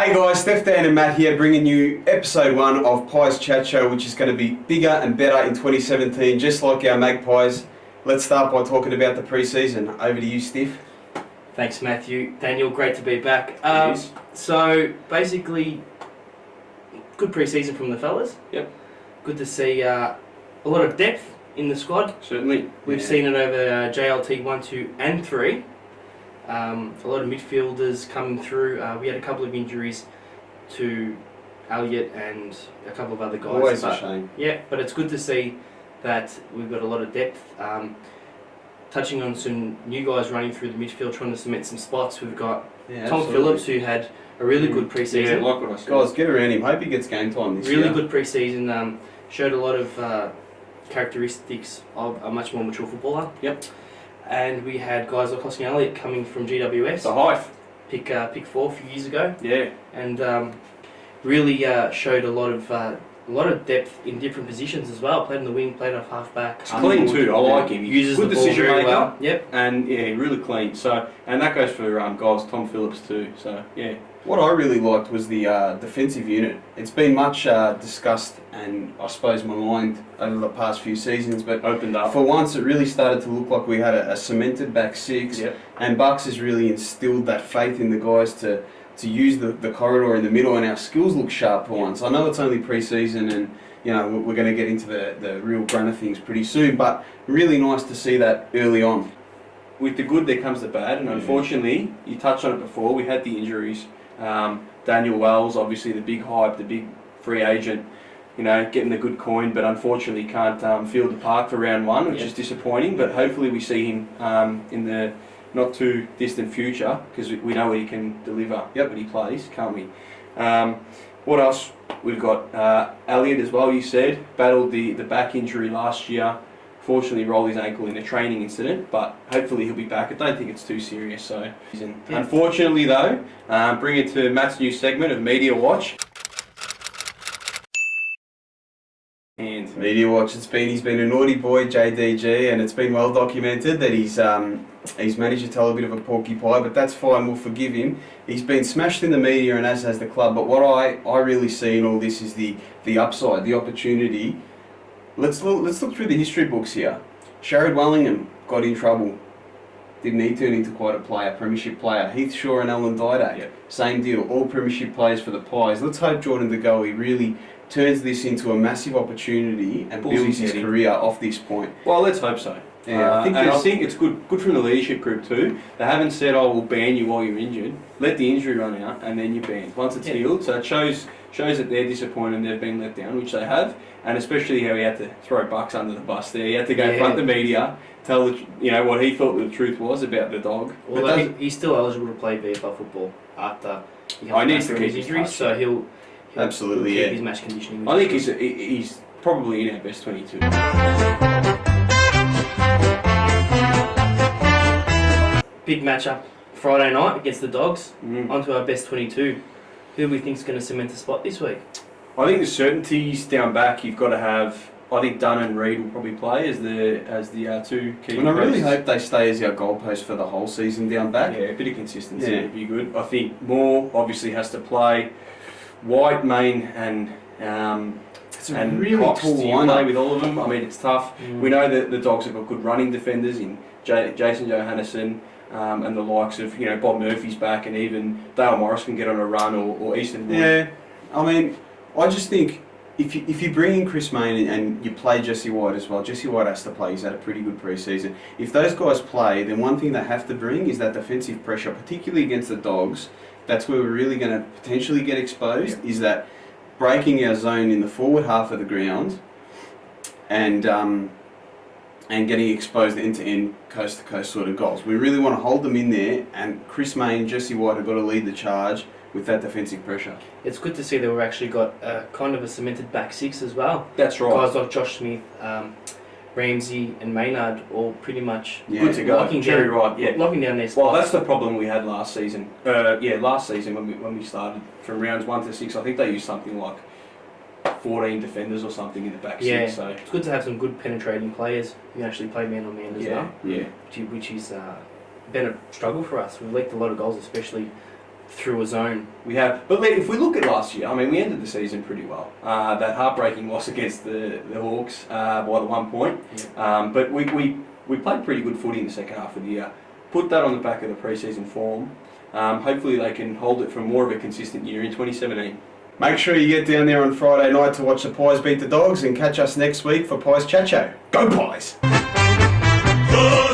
Hey guys, Steph, Dan and Matt here bringing you episode 1 of Pies Chat Show, which is going to be bigger and better in 2017, just like our Magpies. Let's start by talking about the pre-season. Over to you, Steph. Thanks, Matthew. Daniel, great to be back. Yes. So, basically, good pre-season from the fellas. Yep. Good to see a lot of depth in the squad. Certainly. We've seen it over JLT 1, 2 and 3. A lot of midfielders coming through. We had a couple of injuries to Elliot and a couple of other guys. Always a shame. Yeah, but it's good to see that we've got a lot of depth. Touching on some new guys running through the midfield, trying to cement some spots. We've got Tom Phillips, who had a really good pre-season. Yeah, like what I said. Guys, get around him. Hope he gets game time this year. Really good pre-season. Showed a lot of characteristics of a much more mature footballer. Yep. And we had guys like Hoskin Elliott coming from GWS. The Hive. Pick 4 a few years ago. Yeah. And really showed a lot of depth in different positions as well. Played in the wing, played off half-back. It's clean too, I like him. Uses good the ball decision very maker. well. Yep. And yeah, really clean. So, and that goes for guys Tom Phillips too. So yeah. What I really liked was the defensive unit. It's been much discussed and I suppose maligned over the past few seasons, but Opened up. for once it really started to look like we had a cemented back six. Yep. And Bucks has really instilled that faith in the guys to use the corridor in the middle, and our skills look sharp for once. I know it's only pre-season and you know we're going to get into the real grunt of things pretty soon, but really nice to see that early on. With the good there comes the bad, and unfortunately, you touched on it before, we had the injuries. Daniel Wells, obviously the big hype, the big free agent, you know, getting the good coin, but unfortunately can't field the park for round 1, which is disappointing, but hopefully we see him in the not too distant future, because we know what he can deliver when he plays, can't we? What else? We've got Elliot as well, you said, battled the back injury last year. Fortunately rolled his ankle in a training incident, but hopefully he'll be back. I don't think it's too serious. So, unfortunately though, bring it to Matt's new segment of Media Watch. And Media Watch, he's been a naughty boy, JDG, and it's been well documented that he's managed to tell a bit of a porky pie, but that's fine, we'll forgive him. He's been smashed in the media and as has the club, but what I really see in all this is the upside, the opportunity. Let's look through the history books here. Sharad Wellingham got in trouble. Didn't he turn into quite a player, premiership player? Heath Shaw and Alan Didak, same deal, all premiership players for the Pies. Let's hope Jordan De Goey really turns this into a massive opportunity and builds his career off this point. well, let's hope so. Yeah, I think it's good from the leadership group too. They haven't said, "Oh, we'll ban you while you're injured." Let the injury run out, and then you're banned once it's healed. So it shows that they're disappointed and they've been let down, which they have, and especially how he had to throw Bucks under the bus there. He had to go front the media, tell what he thought the truth was about the dog. Well, he's still eligible to play VFL football after he needs to keep his injury, so he'll absolutely keep his match conditioning. I think he's probably in our best 22. Big matchup Friday night against the Dogs. Mm. Onto our best 22. Who do we think is going to cement a spot this week? I think the certainties down back you've got to have. I think Dunn and Reid will probably play as the two key. And I really posts. hope they stay as our goalpost for the whole season down back. Yeah, a bit of consistency would be good. I think Moore obviously has to play. White, Main, and It's a and really Cox, tall do you play lineup. with all of them? I mean, it's tough. We know that the Dogs have got good running defenders in Jason Johannesson and the likes of Bob Murphy's back, and even Dale Morris can get on a run, or Easton Wood. Yeah, I mean, I just think if you bring in Chris Mayne and you play Jesse White as well, Jesse White has to play. He's had a pretty good pre-season. If those guys play, then one thing they have to bring is that defensive pressure, particularly against the Dogs. That's where we're really going to potentially get exposed, is that breaking our zone in the forward half of the ground and getting exposed end-to-end, coast-to-coast sort of goals. We really want to hold them in there, and Chris Mayne and Jesse White have got to lead the charge with that defensive pressure. It's good to see that we've actually got kind of a cemented back six as well. That's right. Guys like Josh Smith, Ramsey and Maynard all pretty much Good to go. locking down their spots. Well, that's the problem we had last season. Last season when we started from rounds 1 to 6, I think they used something like 14 defenders or something in the back six. So it's good to have some good penetrating players who actually play man on man as well. Yeah. Which is been a struggle for us. We've leaked a lot of goals, especially through a zone. We have, but if we look at last year, I mean, we ended the season pretty well. That heartbreaking loss against the Hawks by the 1 point, but we played pretty good footy in the second half of the year. Put that on the back of the pre-season form. Hopefully they can hold it for more of a consistent year in 2017. Make sure you get down there on Friday night to watch the Pies beat the Dogs, and catch us next week for Pies Chat Show. Go Pies! Go!